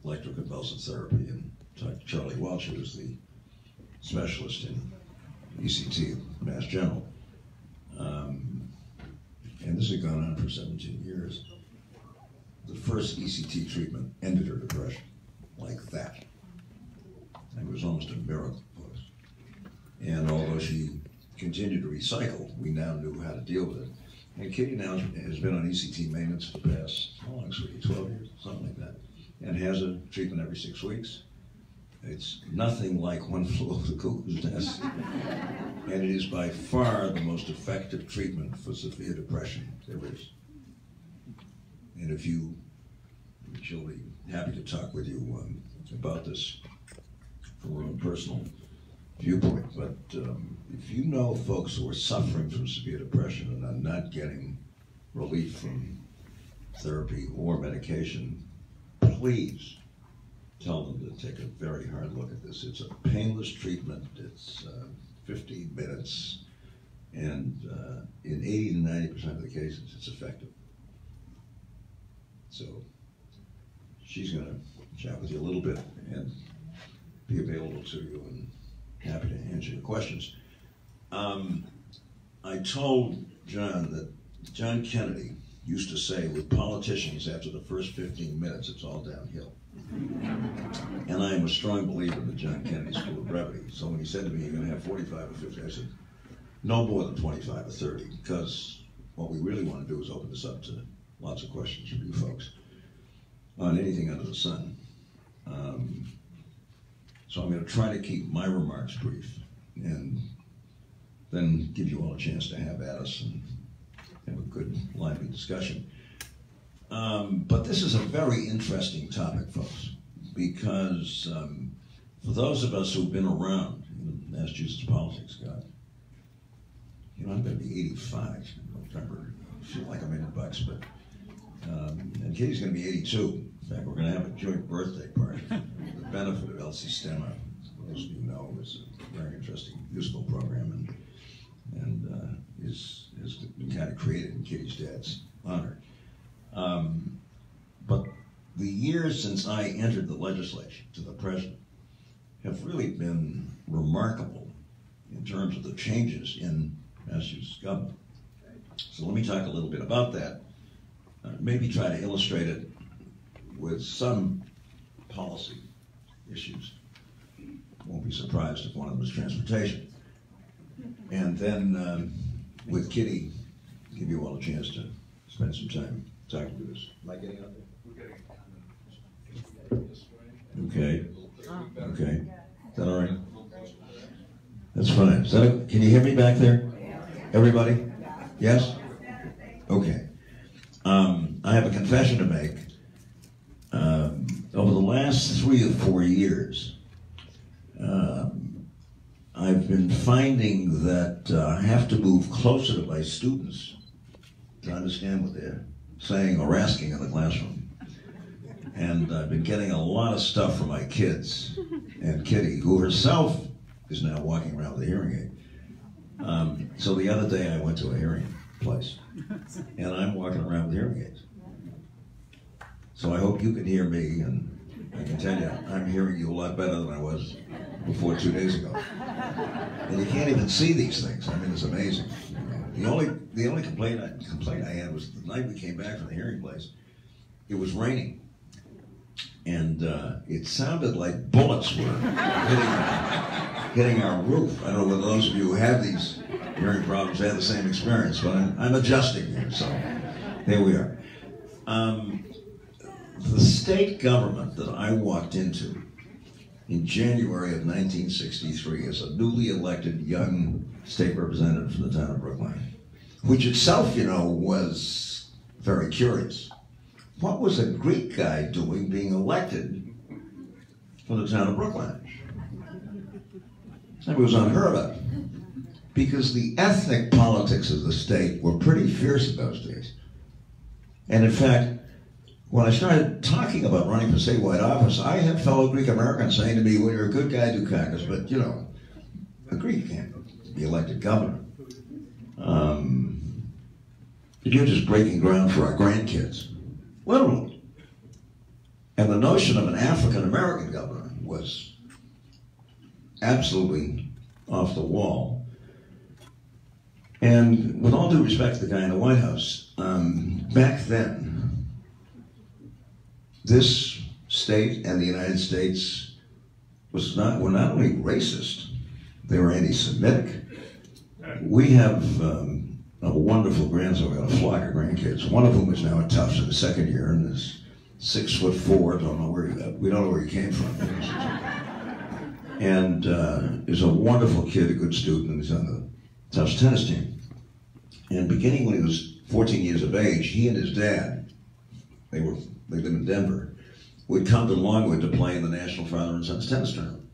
electroconvulsive therapy, and talked to Charlie Welch, who was the specialist in ECT, Mass General. And this had gone on for 17 years. The first ECT treatment ended her depression, like that. And it was almost a miracle for us. And although she continued to recycle, we now knew how to deal with it. And Kitty now has been on ECT maintenance for the past, how long, sweetie, 12 years, something like that, and has a treatment every 6 weeks. It's nothing like one flew over the cuckoo's nest. And it is by far the most effective treatment for severe depression there is. And if you, she'll be happy to talk with you about this from her own personal viewpoint. But if you know folks who are suffering from severe depression and are not getting relief from therapy or medication, please tell them to take a very hard look at this. It's a painless treatment. It's 15 minutes, and in 80 to 90% of the cases, it's effective. So she's going to chat with you a little bit and be available to you and happy to answer your questions. I told John that John Kennedy used to say with politicians after the first 15 minutes, it's all downhill. And I am a strong believer in the John Kennedy School of Brevity. So when he said to me, you're going to have 45 or 50, I said, no more than 25 or 30, because what we really want to do is open this up to lots of questions from you folks on anything under the sun. So I'm going to try to keep my remarks brief and then give you all a chance to have at us and have a good, lively discussion. But this is a very interesting topic, folks, because for those of us who've been around in Massachusetts politics, God, you know, I'm going to be 85 in November. I feel like I'm in the bucks, but, and Kitty's going to be 82. In fact, we're going to have a joint birthday party for the benefit of Elsie Stemmer. As you know, it's a very interesting musical program and is been kind of created in Kitty's dad's honor. But the years since I entered the legislature to the present have really been remarkable in terms of the changes in Massachusetts government. So let me talk a little bit about that, maybe try to illustrate it with some policy issues. Won't be surprised if one of them is transportation. And then with Kitty, give you all a chance to spend some time talking to us. Am I getting out there? We're getting Okay. Okay. Is that all right? That's fine. Is that can you hear me back there? Everybody? Yes? Okay. I have a confession to make. Over the last 3 or 4 years, I've been finding that I have to move closer to my students to understand what they're saying or asking in the classroom. And I've been getting a lot of stuff from my kids and Kitty, who herself is now walking around with a hearing aid. So the other day I went to a hearing place, and I'm walking around with hearing aids. So I hope you can hear me, and I can tell you, I'm hearing you a lot better than I was before 2 days ago. And you can't even see these things. I mean, it's amazing. The only complaint I had was the night we came back from the hearing place. It was raining, and it sounded like bullets were hitting our roof. I don't know whether those of you who have these hearing problems have the same experience, but I'm adjusting here, so here we are. The state government that I walked into in January of 1963 as a newly elected young state representative from the town of Brookline, which itself, you know, was very curious. What was a Greek guy doing being elected for the town of Brookline? It was unheard of, because the ethnic politics of the state were pretty fierce in those days. And in fact, when I started talking about running for statewide office, I had fellow Greek Americans saying to me, well, you're a good guy, Dukakis, but, you know, a Greek can't be elected governor. You're just breaking ground for our grandkids. Literally. And the notion of an African-American governor was absolutely off the wall. And with all due respect to the guy in the White House, back then, this state and the United States were not only racist, they were anti-Semitic. We have a wonderful grandson. We got a flock of grandkids, one of whom is now at Tufts in the second year and is 6'4", we don't know where he came from. And is a wonderful kid, a good student, and he's on the Tufts tennis team. And beginning when he was 14 years of age, he and his dad, they lived in Denver, would come to Longwood to play in the National Father and Sons tennis tournament.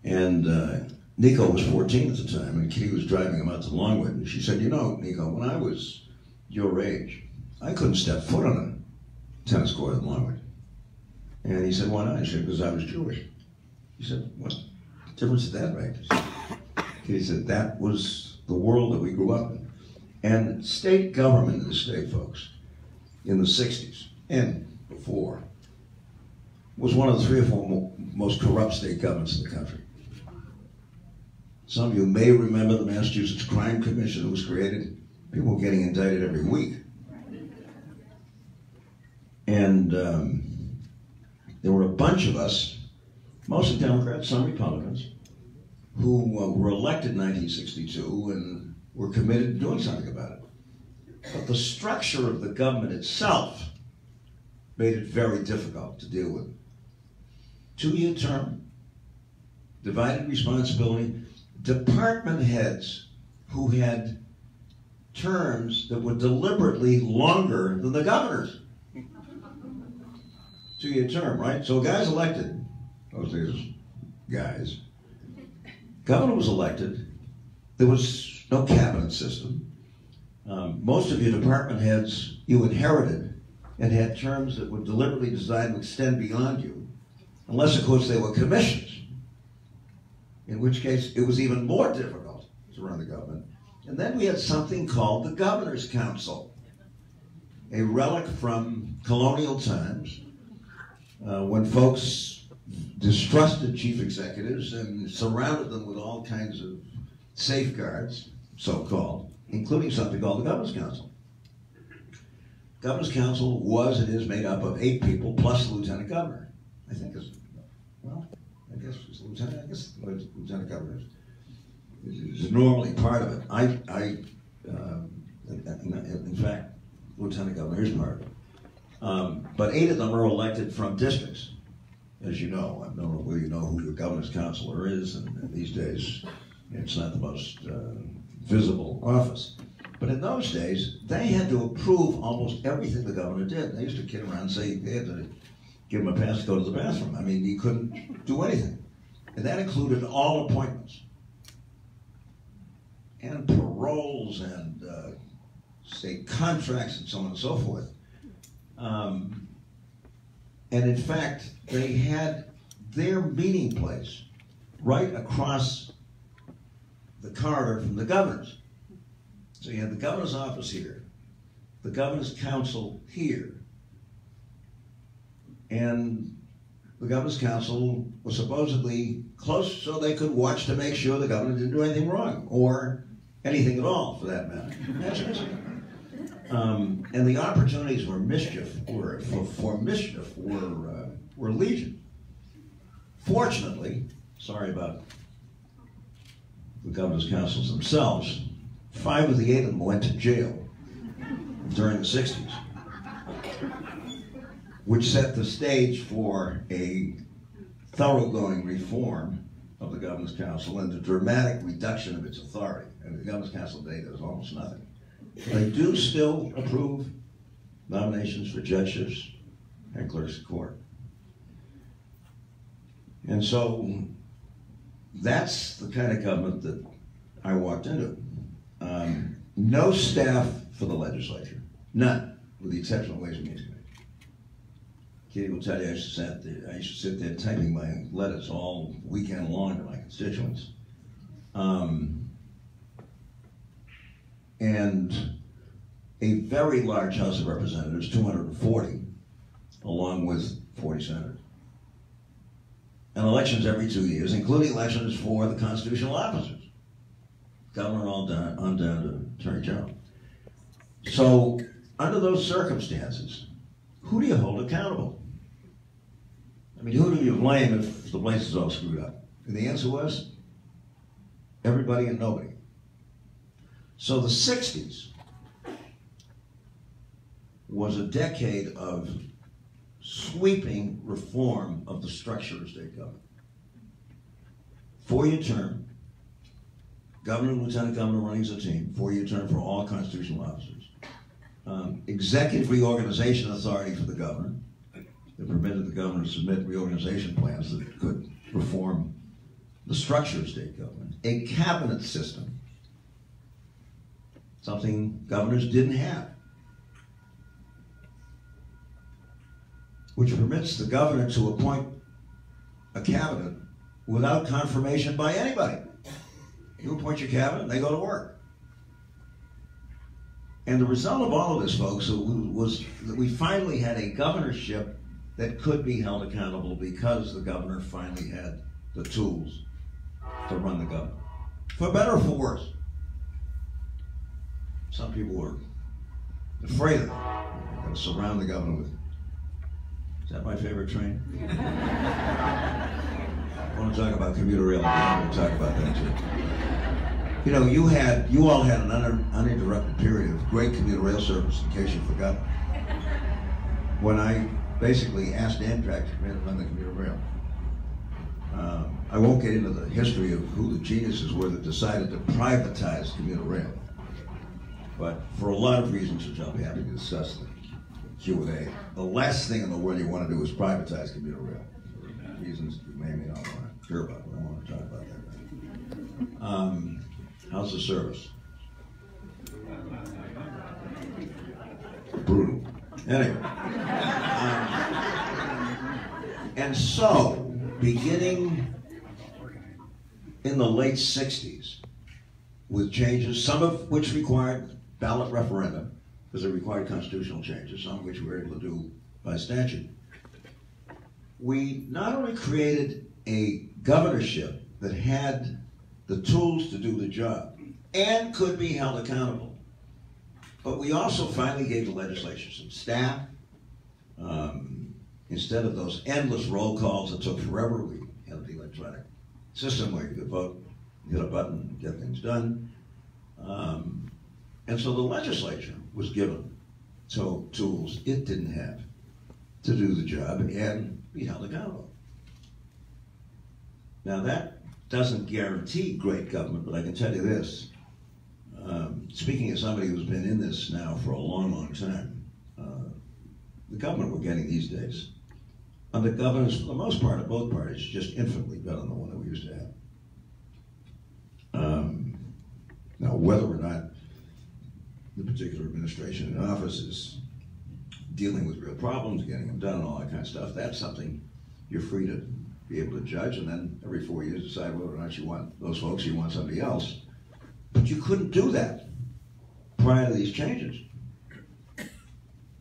And Nico was 14 at the time, and Kitty was driving him out to Longwood, and she said, you know, Nico, when I was your age, I couldn't step foot on a tennis court in Longwood. And he said, why not? She said, because I was Jewish. He said, what difference did that make? He said, that was the world that we grew up in. And state government in the state, folks, in the 60s and before, was one of the 3 or 4 most corrupt state governments in the country. Some of you may remember the Massachusetts Crime Commission that was created. People were getting indicted every week. And there were a bunch of us, mostly Democrats, some Republicans, who were elected in 1962 and were committed to doing something about it. But the structure of the government itself made it very difficult to deal with. 2-year term, divided responsibility, department heads who had terms that were deliberately longer than the governor's. 2-year term, right? So guys elected, those days, guys. Governor was elected. There was no cabinet system. Most of your department heads you inherited and had terms that were deliberately designed to extend beyond you, unless, of course, they were commissions, in which case it was even more difficult to run the government. And then we had something called the Governor's Council, a relic from colonial times, when folks distrusted chief executives and surrounded them with all kinds of safeguards, so-called, including something called the Governor's Council. Governor's Council was and is made up of 8 people plus the Lieutenant Governor. I think it's, well, I guess it's Lieutenant, I guess Lieutenant Governor is normally part of it. In fact, Lieutenant Governor is part of it. But 8 of them are elected from districts, as you know. I don't know whether you know who your Governor's Counselor is, and these days it's not the most visible office. But in those days, they had to approve almost everything the governor did. They used to kid around and say they had to give him a pass to go to the bathroom. I mean, he couldn't do anything. And that included all appointments. And paroles and state contracts and so on and so forth. And in fact, they had their meeting place right across the corridor from the governor's. So you had the governor's office here, the governor's council here, and the governor's council was supposedly close so they could watch to make sure the governor didn't do anything wrong, or anything at all, for that matter. And the opportunities for mischief were legion. Fortunately, sorry about the governor's councils themselves, 5 of the 8 of them went to jail during the 60s, which set the stage for a thoroughgoing reform of the Governor's Council and a dramatic reduction of its authority. And the Governor's Council today does almost nothing. They do still approve nominations for judges and clerks of court. And so that's the kind of government that I walked into. No staff for the legislature, none, with the exception of Ways and Means Committee. Katie will tell you I used to sit there typing my letters all weekend long to my constituents. And a very large House of Representatives, 240, along with 40 senators. And elections every 2 years, including elections for the constitutional officers. Governor on down to Attorney General. So, under those circumstances, who do you hold accountable? I mean, who do you blame if the place is all screwed up? And the answer was, everybody and nobody. So the 60s was a decade of sweeping reform of the structure of state government. 4-year term, governor and lieutenant governor running as a team, 4-year term for all constitutional officers. Executive reorganization authority for the governor that permitted the governor to submit reorganization plans that could reform the structure of state government. A cabinet system, something governors didn't have, which permits the governor to appoint a cabinet without confirmation by anybody. You appoint your cabinet, and they go to work. And the result of all of this, folks, was that we finally had a governorship that could be held accountable because the governor finally had the tools to run the government. For better or for worse. Some people were afraid of it. They're going to surround the governor with, is that my favorite train? I want to talk about commuter rail. I want to talk about that too. You know, you all had an uninterrupted period of great commuter rail service, in case you forgot, when I basically asked Amtrak to come in and run the commuter rail. I won't get into the history of who the geniuses were that decided to privatize commuter rail. But for a lot of reasons, which I'll be happy to discuss in the Q&A, the last thing in the world you want to do is privatize commuter rail. For reasons you may or may not want to hear about, but I want to talk about that right now. How's the service? Brutal. Anyway. And so, beginning in the late 60s, with changes, some of which required ballot referendum, because they required constitutional changes, some of which we were able to do by statute, we not only created a governorship that had the tools to do the job and could be held accountable, but we also finally gave the legislature some staff. Instead of those endless roll calls that took forever, we had the electronic system where you could vote, hit a button, and get things done. And so the legislature was given tools it didn't have to do the job and be held accountable. Now that doesn't guarantee great government, but I can tell you this. Speaking as somebody who's been in this now for a long, long time, the government we're getting these days, and the governors, for the most part, of both parties, just infinitely better than the one that we used to have. Now, whether or not the particular administration in office is dealing with real problems, getting them done, and all that kind of stuff, that's something you're free to be able to judge, and then every 4 years decide whether or not you want those folks or you want somebody else. But you couldn't do that prior to these changes,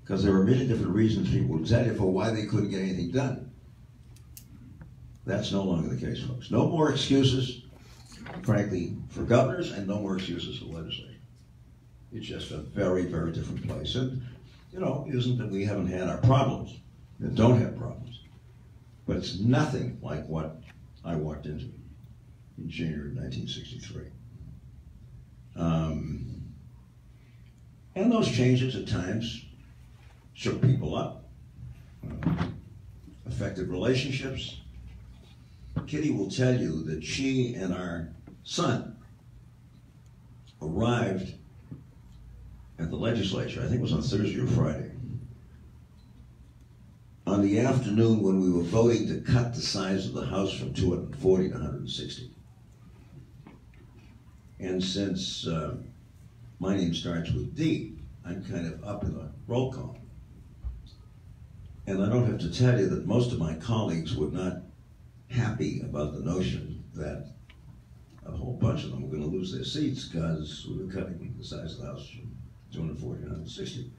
because there were a million different reasons people would tell you for why they couldn't get anything done. That's no longer the case, folks. No more excuses, frankly, for governors, and no more excuses for legislators. It's just a very, very different place. And, you know, it isn't that we haven't had our problems, that don't have problems, but it's nothing like what I walked into in January of 1963. And those changes at times shook people up, affected relationships. Kitty will tell you that she and our son arrived at the legislature, I think it was on Thursday or Friday, on the afternoon when we were voting to cut the size of the House from 240 to 160. And since my name starts with D, I'm kind of up in the roll call. And I don't have to tell you that most of my colleagues were not happy about the notion that a whole bunch of them were going to lose their seats because we were cutting the size of the House from 240 to 160.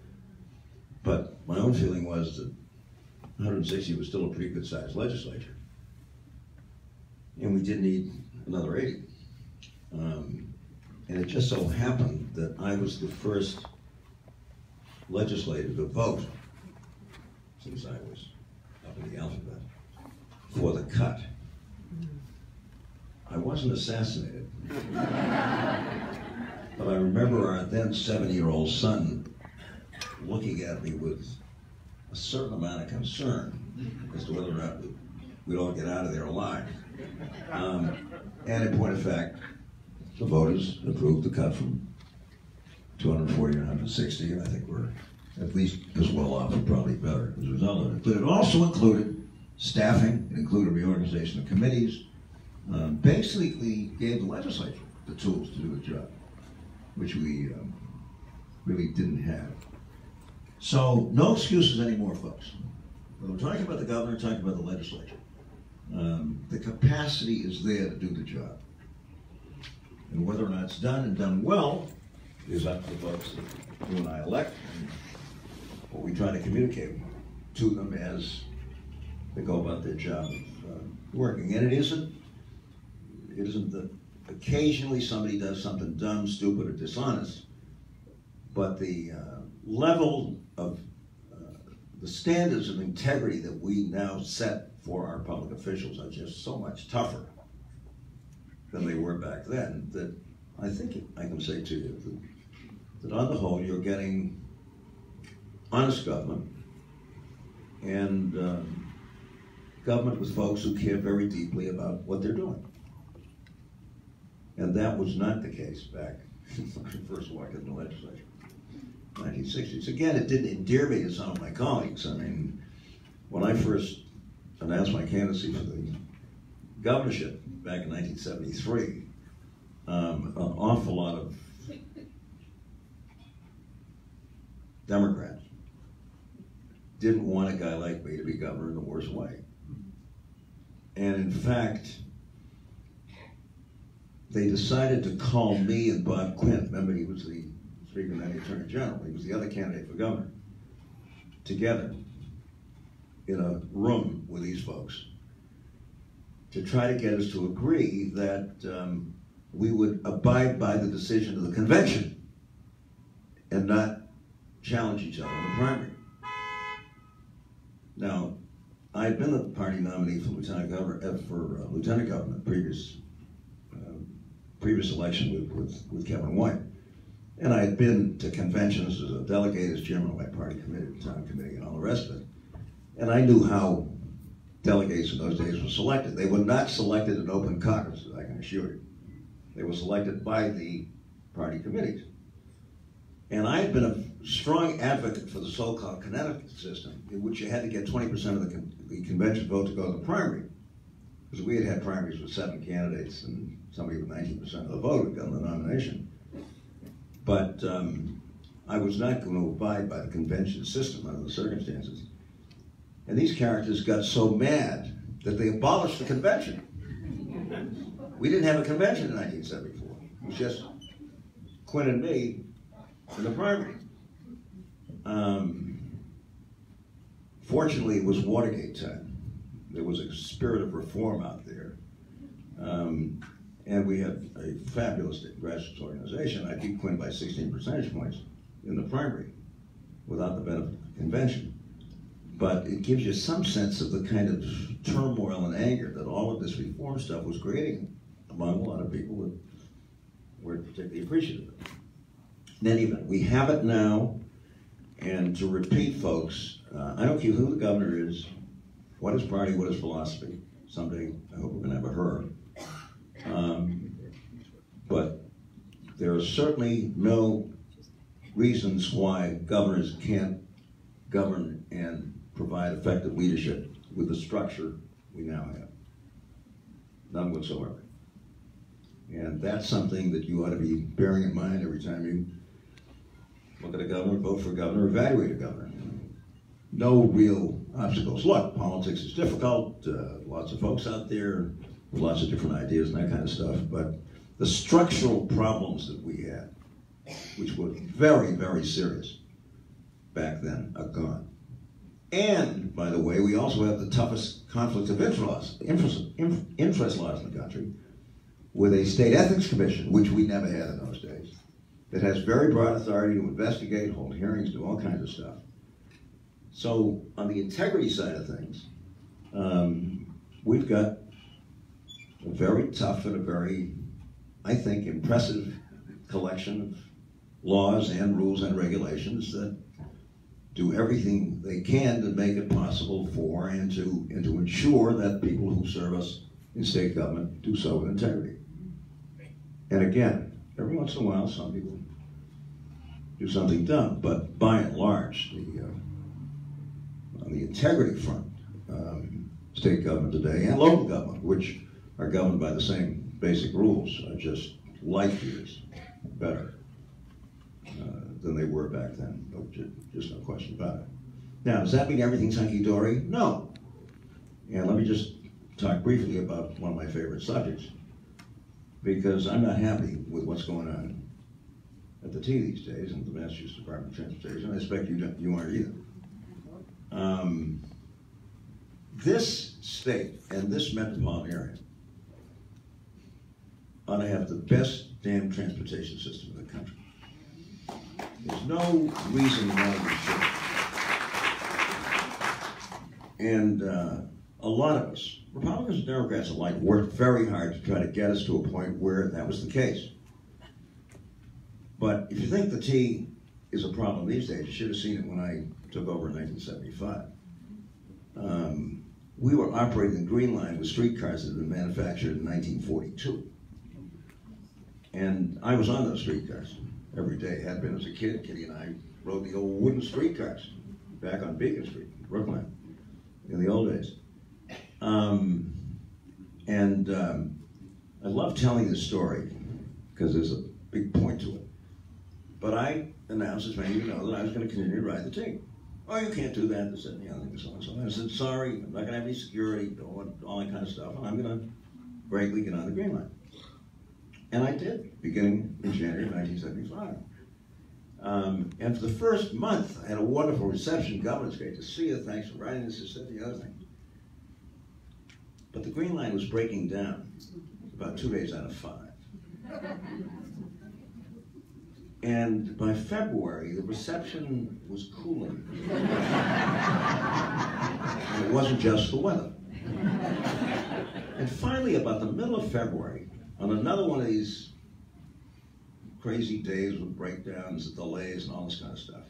But my own feeling was that 160 was still a pretty good sized legislature. And we did need another 80. And it just so happened that I was the first legislator to vote, since I was up in the alphabet, for the cut. I wasn't assassinated. But I remember our then 7-year-old son looking at me with a certain amount of concern as to whether or not we'd all get out of there alive. And in point of fact, the voters approved the cut from 240 to 160, and I think we're at least as well off, or probably better as a result of it. But it also included staffing, it included reorganization of committees, basically gave the legislature the tools to do the job, which we really didn't have. So no excuses anymore, folks. When we're talking about the governor, we're talking about the legislature. The capacity is there to do the job. And whether or not it's done and done well is up to the folks that you and I elect, and what we try to communicate to them as they go about their job of working. And it isn't that occasionally somebody does something dumb, stupid, or dishonest, but the level of the standards of integrity that we now set for our public officials are just so much tougher than they were back then, that I think I can say to you that on the whole you're getting honest government, and government with folks who care very deeply about what they're doing. And that was not the case back when I first walked in the legislature, 1960s. Again, it didn't endear me to some of my colleagues. I mean, when I first announced my candidacy for the governorship back in 1973, an awful lot of Democrats didn't want a guy like me to be governor in the worst way. And in fact, they decided to call me and Bob Quinn, remember he was the Speaker and then the Attorney General, he was the other candidate for governor, together in a room with these folks to try to get us to agree that we would abide by the decision of the convention and not challenge each other in the primary. Now, I had been the party nominee for lieutenant governor previous election with Kevin White, and I had been to conventions as a delegate, as chairman of my party committee, the town committee, and all the rest of it. And I knew how delegates in those days were selected. They were not selected in open caucus, I can assure you. They were selected by the party committees. And I had been a strong advocate for the so-called Connecticut system, in which you had to get 20% of the convention vote to go to the primary. Because we had primaries with 7 candidates, and somebody with 19% of the vote had gotten the nomination. But I was not going to abide by the convention system under the circumstances. And these characters got so mad that they abolished the convention. We didn't have a convention in 1974. It was just Quinn and me in the primary. Fortunately, it was Watergate time. There was a spirit of reform out there. And we had a fabulous grassroots organization. I beat Quinn by 16 percentage points in the primary without the benefit of the convention. But it gives you some sense of the kind of turmoil and anger that all of this reform stuff was creating among a lot of people that weren't particularly appreciative of it. In any event, we have it now, and to repeat, folks, I don't care who the governor is, what his party, what his philosophy. Someday, I hope we're going to have a her. But there are certainly no reasons why governors can't govern and provide effective leadership with the structure we now have. None whatsoever. And that's something that you ought to be bearing in mind every time you look at a governor, vote for a governor, evaluate a governor. No real obstacles. Look, politics is difficult, lots of folks out there with lots of different ideas and that kind of stuff, but the structural problems that we had, which were very, very serious back then, are gone. And, by the way, we also have the toughest conflict of interest laws in the country, with a state ethics commission, which we never had in those days, that has very broad authority to investigate, hold hearings, do all kinds of stuff. So, on the integrity side of things, we've got a very tough and a very, I think, impressive collection of laws and rules and regulations that do everything they can to make it possible for and to ensure that people who serve us in state government do so with integrity. And again, every once in a while, some people do something dumb, but by and large, on the integrity front, state government today and local government, which are governed by the same basic rules, are just light years better than they were back then. Just no question about it. Now, does that mean everything's hunky-dory? No. And let me just talk briefly about one of my favorite subjects, because I'm not happy with what's going on at the T these days in the Massachusetts Department of Transportation. I expect you aren't either. This state and this metropolitan area ought to have the best damn transportation system in the country. There's no reason why we shouldn't. And a lot of us, Republicans and Democrats alike, worked very hard to try to get us to a point where that was the case. But if you think the T is a problem these days, you should have seen it when I took over in 1975. We were operating the Green Line with streetcars that had been manufactured in 1942. And I was on those streetcars every day, had been as a kid. Kitty and I rode the old wooden streetcars back on Beacon Street, Brooklyn, in the old days. I love telling this story because there's a big point to it. But I announced, as many of you know, that I was going to continue to ride the T. Oh, you can't do that, this and the other thing, so on and so on. I said, sorry, I'm not going to have any security, all that kind of stuff, and I'm going to bravely get on the Green Line. And I did, beginning in January of 1975. And for the first month, I had a wonderful reception. Governor's great to see you, thanks for riding this, and the other thing. But the Green Line was breaking down about 2 days out of 5. And by February, the reception was cooling. And it wasn't just the weather. And finally, about the middle of February, on another one of these crazy days with breakdowns and delays and all this kind of stuff,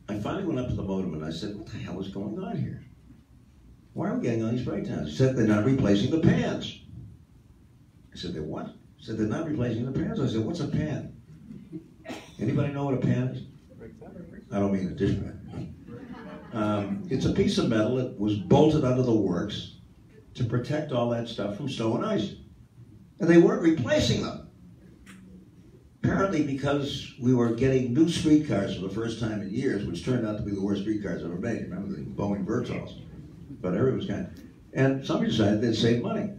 I finally went up to the modem and I said, what the hell is going on here? Why are we getting on these breakdowns? He said, they're not replacing the pans. I said, they're what? He said, they're not replacing the pans. I said, what's a pan? Anybody know what a pan is? I don't mean a dish pan. It's a piece of metal that was bolted under the works to protect all that stuff from snow and ice. And they weren't replacing them. Apparently because we were getting new streetcars for the first time in years, which turned out to be the worst streetcars ever made. Remember the Boeing Vertals? But everybody was kind of... And somebody decided they'd save money.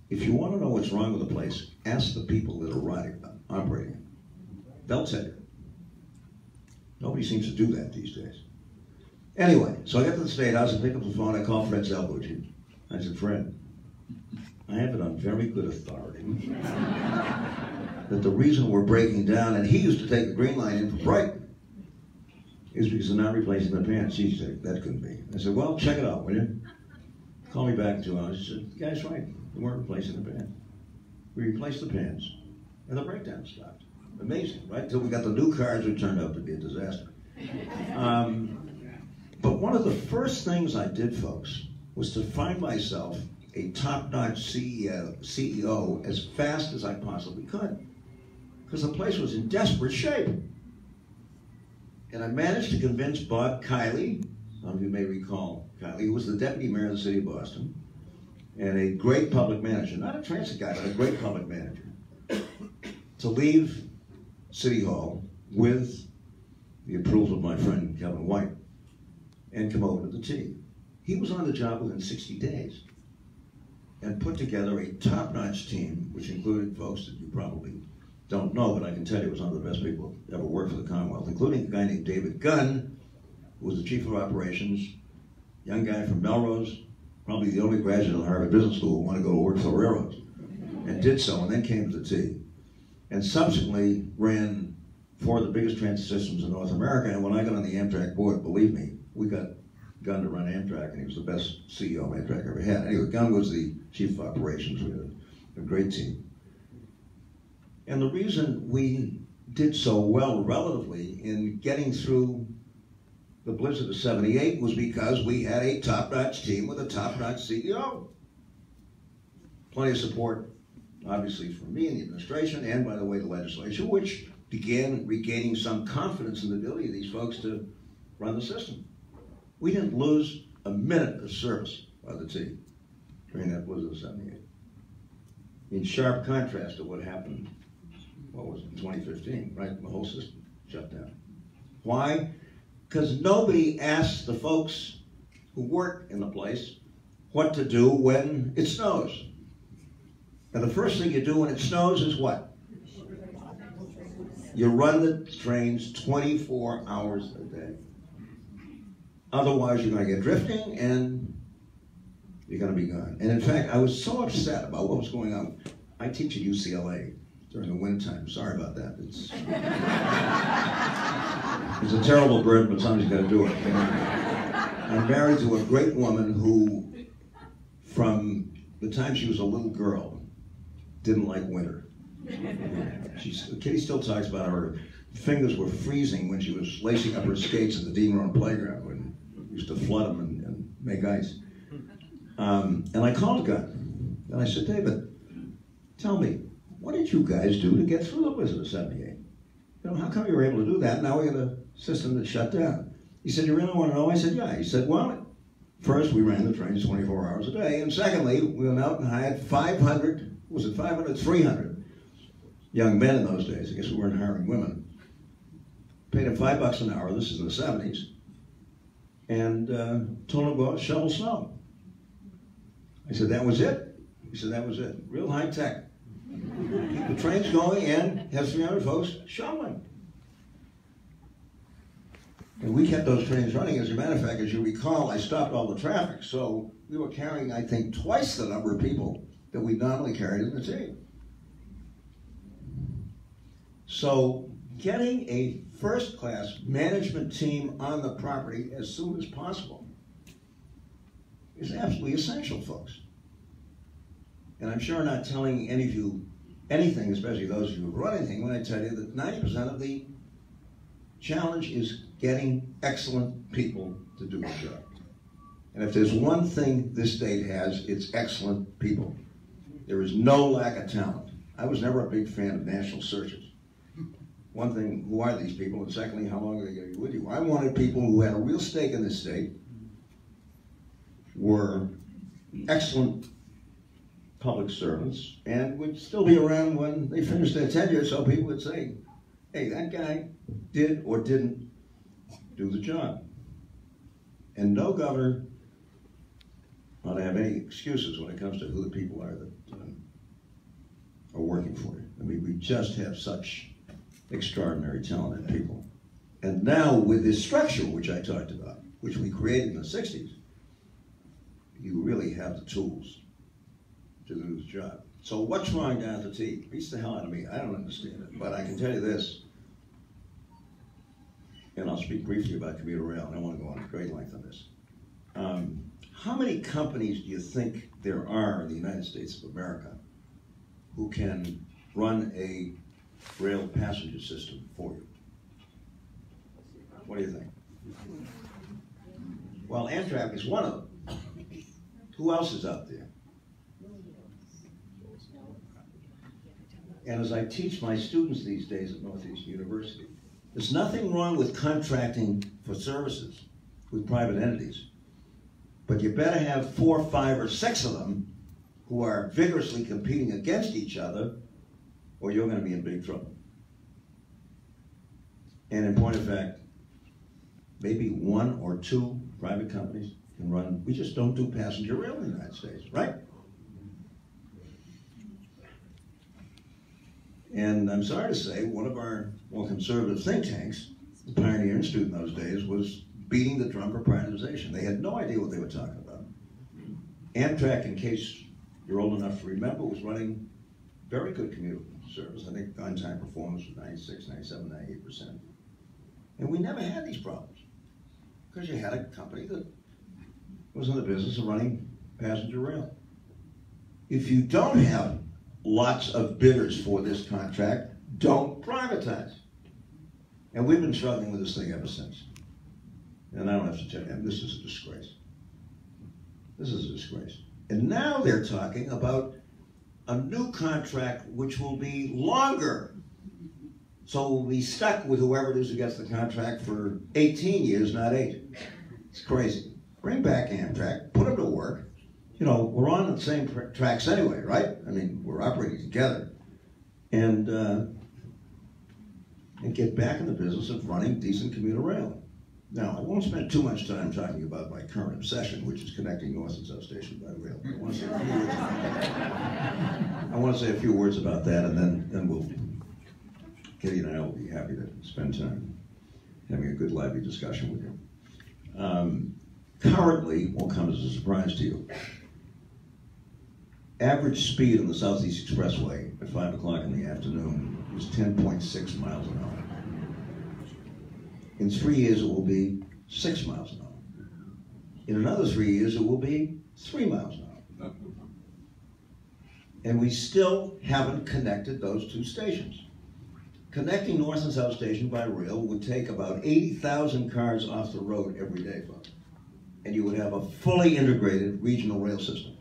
If you want to know what's wrong with a place, ask the people that are operating it. They'll tell you. Nobody seems to do that these days. Anyway, so I got to the State House, I picked up the phone, I called Fred Zelbucci. I said, Fred, I have it on very good authority that the reason we're breaking down, and he used to take the Green Line in from Brighton, is because they're not replacing the pans. He said, that couldn't be. I said, well, check it out, will you? Call me back in 2 hours. He said, the guy's right. We weren't replacing the pans. We replaced the pans, and the breakdown stopped. Amazing, right? Until we got the new cars, which turned out to be a disaster. But one of the first things I did, folks, was to find myself a top-notch CEO as fast as I possibly could, because the place was in desperate shape. And I managed to convince Bob Kiley, some of you may recall Kiley, who was the deputy mayor of the city of Boston, and a great public manager, not a transit guy, but a great public manager, to leave City Hall with the approval of my friend Kevin White and come over to the T. He was on the job within 60 days and put together a top-notch team, which included folks that you probably don't know, but I can tell you it was one of the best people who ever worked for the Commonwealth, including a guy named David Gunn, who was the chief of operations, young guy from Melrose, probably the only graduate of the Harvard Business School who wanted to go to work for the railroads, and did so, and then came to the T. And subsequently ran four of the biggest transit systems in North America, and when I got on the Amtrak board, believe me, we got Gunn to run Amtrak, and he was the best CEO Amtrak ever had. Anyway, Gunn was the chief of operations. We had a great team. And the reason we did so well relatively in getting through the blizzard of '78 was because we had a top-notch team with a top-notch CEO. Plenty of support, obviously, from me and the administration, and by the way, the legislature, which began regaining some confidence in the ability of these folks to run the system. We didn't lose a minute of service by the T during that blizzard of '78. In sharp contrast to what happened, what was it, in 2015, right? The whole system shut down. Why? Because nobody asked the folks who work in the place what to do when it snows. And the first thing you do when it snows is what? You run the trains 24 hours a day. Otherwise, you're going to get drifting and you're going to be gone. And in fact, I was so upset about what was going on. I teach at UCLA during the wintertime. Sorry about that. It's a terrible burden, but somebody's got to do it. I'm married to a great woman who, from the time she was a little girl, didn't like winter. Kitty still talks about her fingers were freezing when she was lacing up her skates at the Dean Road playground when we used to flood them and make ice. And I called Gunn, and I said, David, tell me, what did you guys do to get through the blizzard of '78? You know, how come you were able to do that? Now we got a system that shut down. He said, you really want to know? I said, yeah. He said, well, first we ran the trains 24 hours a day, and secondly, we went out and hired 300 young men in those days. I guess we weren't hiring women. Paid them $5 an hour, this is in the '70s, and told them to go out and shovel snow. I said, that was it? He said, that was it. Real high tech. Keep the trains going and have 300 folks shoveling. And we kept those trains running. As a matter of fact, as you recall, I stopped all the traffic. So we were carrying, I think, twice the number of people that we normally carried in the team. So getting a first-class management team on the property as soon as possible is absolutely essential, folks. And I'm sure not telling any of you anything, especially those of you who run anything, when I tell you that 90% of the challenge is getting excellent people to do the job. And if there's one thing this state has, it's excellent people. There is no lack of talent. I was never a big fan of national searches. One thing, who are these people? And secondly, how long are they going to be with you? I wanted people who had a real stake in this state, were excellent public servants, and would still be around when they finished their tenure, so people would say, hey, that guy did or didn't do the job. And no governor ought to have any excuses when it comes to who the people are that are working for you. I mean, we just have such extraordinary talented people. And now with this structure, which I talked about, which we created in the '60s, you really have the tools to do the job. So what's wrong down at the T? Beats the hell out of me. I don't understand it. But I can tell you this, and I'll speak briefly about commuter rail. I don't want to go on a great length on this. How many companies do you think there are in the United States of America who can run a rail passenger system for you? What do you think? Well, Amtrak is one of them. Who else is out there? And as I teach my students these days at Northeastern University, there's nothing wrong with contracting for services with private entities, but you better have 4, 5, or 6 of them who are vigorously competing against each other, or you're going to be in big trouble. And in point of fact, maybe 1 or 2 private companies can run. We just don't do passenger rail in the United States, right? And I'm sorry to say, one of our more conservative think tanks, the Pioneer Institute in those days, was beating the drum for privatization. They had no idea what they were talking about. Amtrak, in case you're old enough to remember, was running very good commuter service. I think on-time performance was 96, 97, 98%. And we never had these problems because you had a company that was in the business of running passenger rail. If you don't have lots of bidders for this contract, don't privatize. And we've been struggling with this thing ever since. And I don't have to tell you, this is a disgrace. This is a disgrace. And now they're talking about a new contract which will be longer. So we'll be stuck with whoever it is who gets the contract for 18 years, not 8. It's crazy. Bring back Amtrak, put them to work. You know, we're on the same tracks anyway, right? I mean, we're operating together. And get back in the business of running decent commuter rail. Now, I won't spend too much time talking about my current obsession, which is connecting North and South Station by rail. I want to say a few words about that, and then we'll, Kitty and I will be happy to spend time having a good, lively discussion with you. Currently, won't come as a surprise to you, average speed on the Southeast Expressway at 5 o'clock in the afternoon is 10.6 miles an hour. In 3 years, it will be 6 miles an hour. In another 3 years, it will be 3 miles an hour. And we still haven't connected those two stations. Connecting North and South Station by rail would take about 80,000 cars off the road every day, folks. And you would have a fully integrated regional rail system,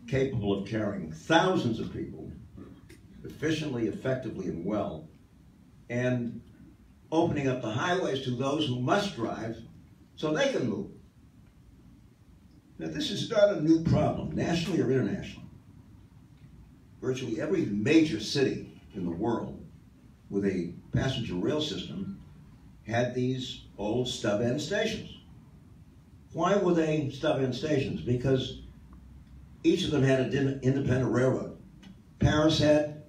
capable of carrying thousands of people efficiently, effectively, and well, and opening up the highways to those who must drive so they can move. Now, this is not a new problem, nationally or internationally. Virtually every major city in the world with a passenger rail system had these old stub-end stations. Why were they stub-end stations? Because each of them had an independent railroad. Paris had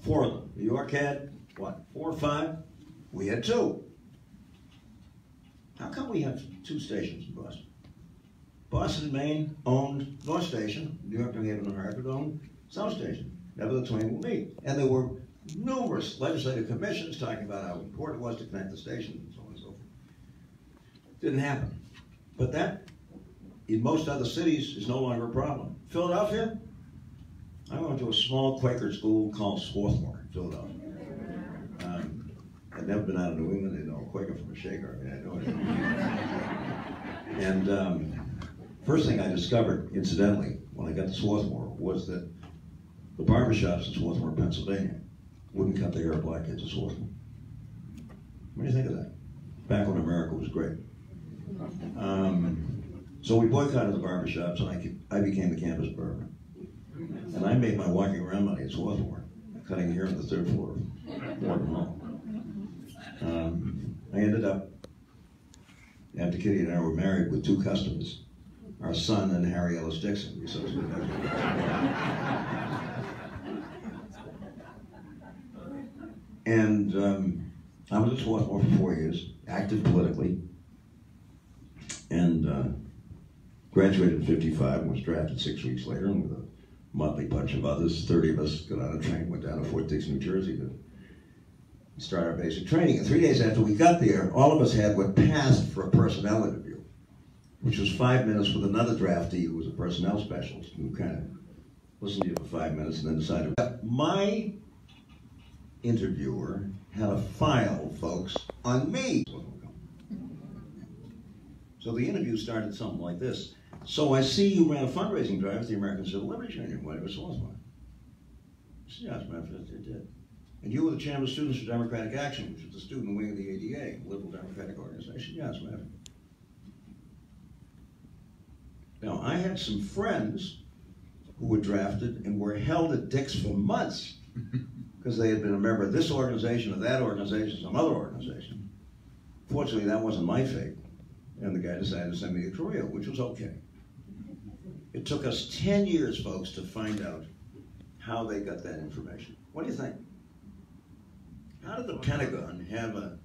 4 of them. New York had, what, 4 or 5? We had 2. How come we have 2 stations in Boston? Boston and Maine owned North Station. New York, New Haven, and Hartford owned South Station. Never the twain will meet. And there were numerous legislative commissions talking about how important it was to connect the stations and so on and so forth. Didn't happen. But that, in most other cities, is no longer a problem. Philadelphia? I went to a small Quaker school called Swarthmore in Philadelphia. I'd never been out of New England. I didn't know a Quaker from a Shaker. I mean, I know it. And first thing I discovered, incidentally, when I got to Swarthmore, was that the barbershops in Swarthmore, Pennsylvania, wouldn't cut their hair black kids at Swarthmore. What do you think of that? Back when America was great. So we boycotted the barbershops, and I became the campus barber. And I made my walking around money at Swarthmore, cutting hair on the 3rd floor of Morgan Hall. I ended up, after Kitty and I were married, with 2 customers, our son and Harry Ellis Dixon. We associated And I was at Swarthmore for 4 years, active politically, and graduated in 55 and was drafted 6 weeks later, and with a motley bunch of others, 30 of us got on a train, went down to Fort Dix, New Jersey to start our basic training. And 3 days after we got there, all of us had what passed for a personnel interview, which was 5 minutes with another draftee who was a personnel specialist, who kind of listened to you for 5 minutes and then decided. My interviewer had a file, folks, on me. So the interview started something like this. So I see you ran a fundraising drive at the American Civil Liberties Union. Why was Swarthmore? Yes, as a matter of fact, I did. And you were the chairman of Students for Democratic Action, which was the student wing of the ADA, Liberal Democratic Organization. Yes, ma'am. Now, I had some friends who were drafted and were held at Dix for months because they had been a member of this organization or that organization, some other organization. Fortunately, that wasn't my fate. And the guy decided to send me to Korea, which was okay. It took us 10 years, folks, to find out how they got that information. What do you think? How did the Pentagon have a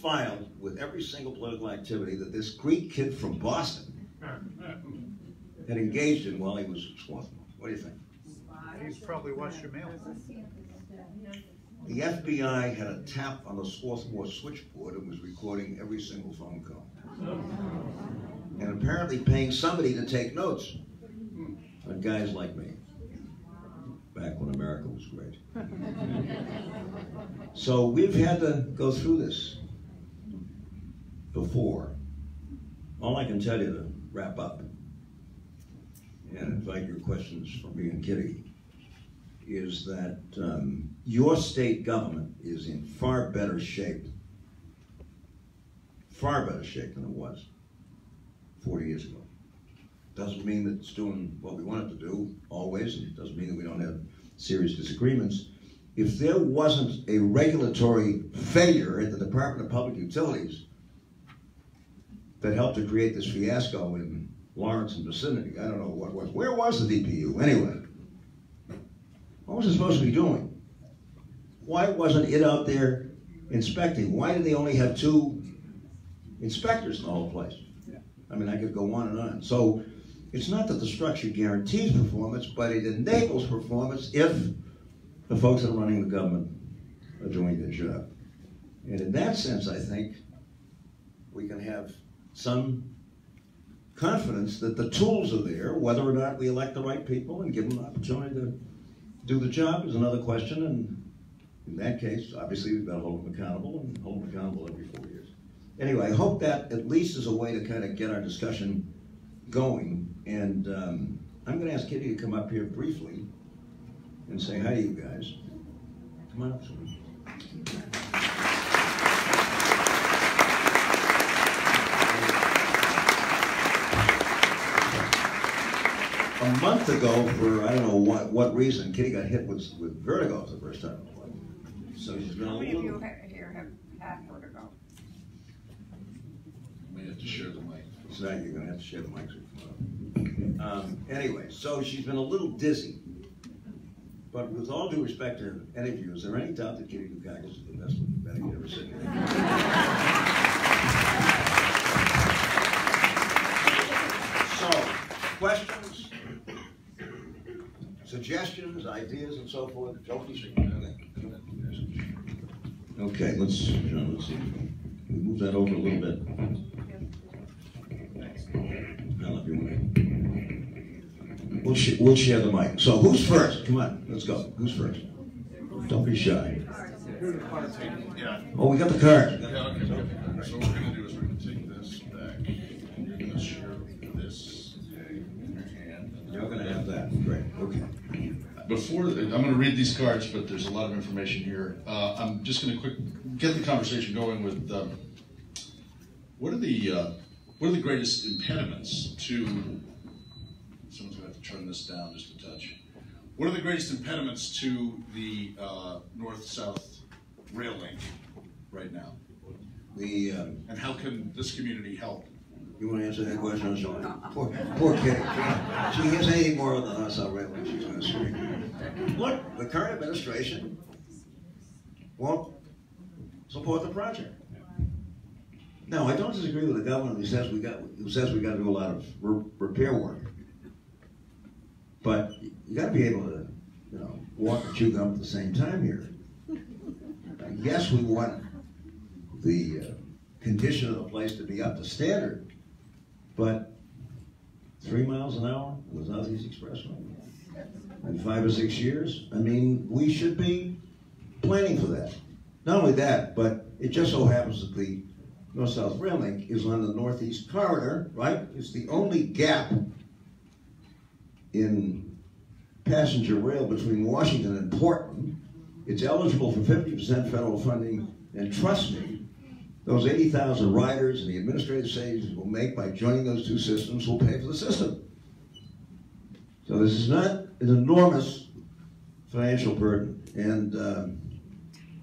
file with every single political activity that this Greek kid from Boston had engaged in while he was at Swarthmore? What do you think? He's probably watched your mail. The FBI had a tap on the Swarthmore switchboard and was recording every single phone call. And apparently paying somebody to take notes on guys like me, back when America was great. So we've had to go through this before. All I can tell you to wrap up and invite your questions from me and Kitty is that your state government is in far better shape than it was 40 years ago. Doesn't mean that it's doing what we want it to do always, and it doesn't mean that we don't have serious disagreements. If there wasn't a regulatory failure at the Department of Public Utilities that helped to create this fiasco in Lawrence and vicinity, I don't know what was. Where was the DPU anyway? What was it supposed to be doing? Why wasn't it out there inspecting? Why did they only have 2 inspectors in the whole place? I mean, I could go on and on. So it's not that the structure guarantees performance, but it enables performance if the folks that are running the government are doing their job. And in that sense, I think we can have some confidence that the tools are there. Whether or not we elect the right people and give them an opportunity to do the job is another question. And in that case, obviously, we've got to hold them accountable and hold them accountable every 4 years. Anyway, I hope that at least is a way to kind of get our discussion going. And I'm going to ask Kitty to come up here briefly and say hi to you guys. Come on up, sweetie. A month ago, for I don't know what reason, Kitty got hit with vertigo for the first time. So she's been a little... How many of you here have had vertigo? You may have to share the mic. So you're going to have to share the mic. Anyway, so she's been a little dizzy. But with all due respect to any of you, is there any doubt that Kitty Dukakis is the best looking Betty you've ever seen? So, questions, suggestions, ideas, and so forth? Okay, let's see. We move that over a little bit. I'll have you We'll share the mic. So who's first? Come on, let's go. Who's first? Don't be shy. Oh, we got the card. Yeah, okay. So what we're going to do is we're going to take this back. You're going to share this in your hand. You're going to have that. Great. Okay. Before, I'm going to read these cards, but there's a lot of information here. I'm just going to get the conversation going with what are the greatest impediments to... Someone's going to have to turn this down just a touch. What are the greatest impediments to the north-south rail link right now? And how can this community help? You want to answer that question, Sean? Poor kid. She has anything more than us already. She's going to scream. Look, the current administration won't support the project. Now, I don't disagree with the governor who says we got to do a lot of repair work. But you got to be able to, walk and chew gum at the same time here. Yes, we want the condition of the place to be up to standard, but 3 miles an hour on the Southeast Expressway in 5 or 6 years, I mean, we should be planning for that. Not only that, but it just so happens that the North-South Rail Link is on the Northeast Corridor, right? It's the only gap in passenger rail between Washington and Portland. It's eligible for 50% federal funding, and trust me, those 80,000 riders and the administrative savings we'll make by joining those 2 systems will pay for the system. So this is not an enormous financial burden, and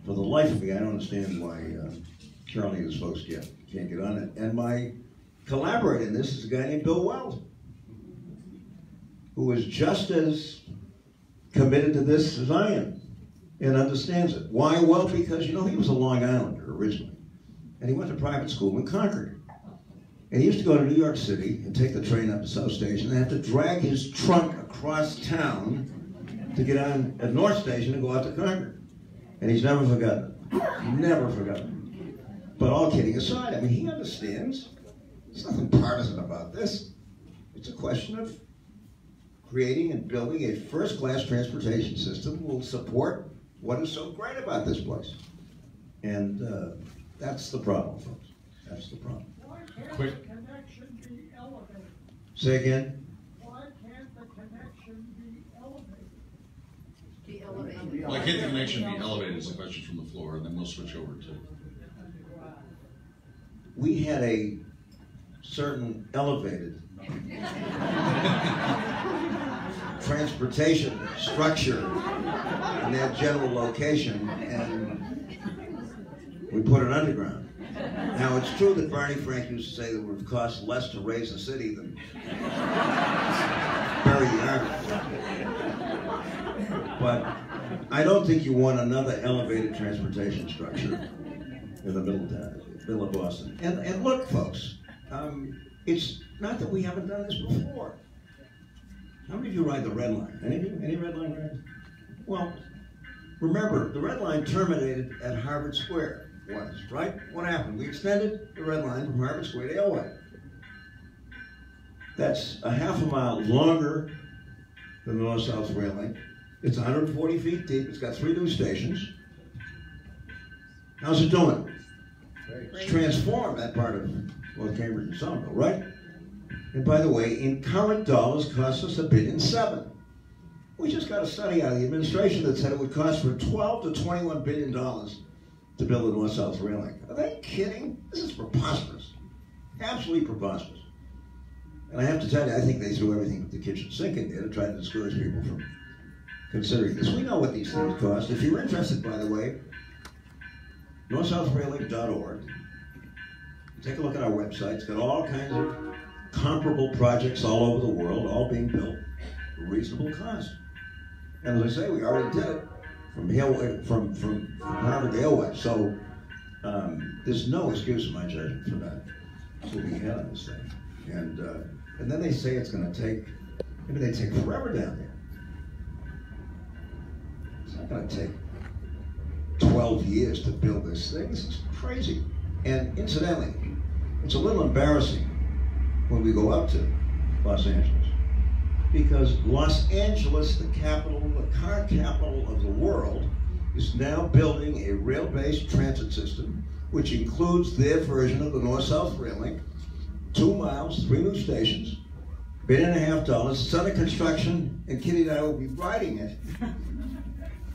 for the life of me, I don't understand why Charlie and his folks can't get on it. And my collaborator in this is a guy named Bill Weld, who is just as committed to this as I am and understands it. Why? Well, because, you know, he was a Long Islander originally, and he went to private school in Concord. And he used to go to New York City and take the train up to South Station and have to drag his trunk across town to get on at North Station and go out to Concord. And he's never forgotten it. Never forgotten it. But all kidding aside, I mean, he understands. There's nothing partisan about this. It's a question of creating and building a first-class transportation system that will support what is so great about this place. And that's the problem, folks. That's the problem. Why can't Quick. the connection be elevated? Say again? Why can't the connection be elevated? Be elevated. Why can't the connection be elevated is a question from the floor, and then we'll switch over to. We had a certain elevated transportation structure in that general location, and we put it underground. Now, it's true that Barney Frank used to say that it would cost less to raise a city than bury the army. But I don't think you want another elevated transportation structure in the middle of Boston. And look, folks, it's not that we haven't done this before. How many of you ride the Red Line? Any of you? Any Red Line rides? Well, remember, the Red Line terminated at Harvard Square once, right? What happened? We extended the Red Line from Harvard Square to Elway. That's a half a mile longer than the North-South Rail Link. It's 140 feet deep. It's got 3 new stations. How's it doing? It's transformed that part of North Cambridge and Somerville, right? And by the way, in current dollars, costs us $1.7 billion. We just got a study out of the administration that said it would cost for $12 to $21 billion to build a North-South Rail Link. Are they kidding? This is preposterous. Absolutely preposterous. And I have to tell you, I think they threw everything at the kitchen sink in there to try to discourage people from considering this. We know what these things cost. If you're interested, by the way, northsouthrailing.org. Take a look at our website. It's got all kinds of comparable projects all over the world, all being built for reasonable cost. And as I say, we already did it from Harvard to Elway. So there's no excuse in my judgment for that. That's what we had on this thing. And then they say it's going to take, maybe they take forever down there. It's not going to take 12 years to build this thing. This is crazy. And incidentally, it's a little embarrassing when we go up to Los Angeles, because Los Angeles, the capital, the car capital of the world, is now building a rail-based transit system, which includes their version of the North-South Rail Link, 2 miles, 3 new stations, $1.5 billion. It's under construction, and Kitty and I will be riding it.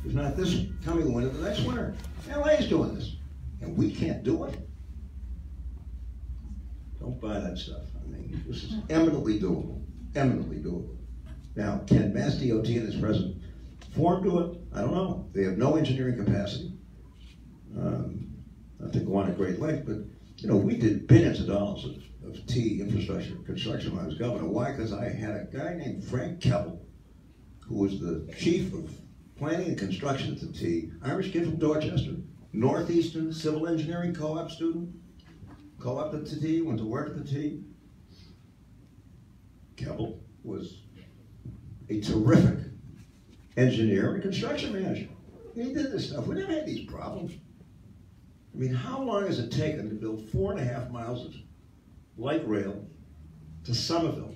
If not this coming winter, the next winter. LA is doing this, and we can't do it. Don't buy that stuff. I mean, this is eminently doable. Eminently doable. Now, can Mass DOT in its present form do it? I don't know. They have no engineering capacity. Not to go on a great length, but you know, we did billions of dollars of T infrastructure construction when I was governor. Why? Because I had a guy named Frank Keppel, who was the chief of planning and construction at the T, Irish kid from Dorchester, Northeastern civil engineering co-op student, co-op at the T, went to work at the T. Keppel was a terrific engineer and construction manager. He did this stuff. We never had these problems. I mean, how long has it taken to build 4.5 miles of light rail to Somerville?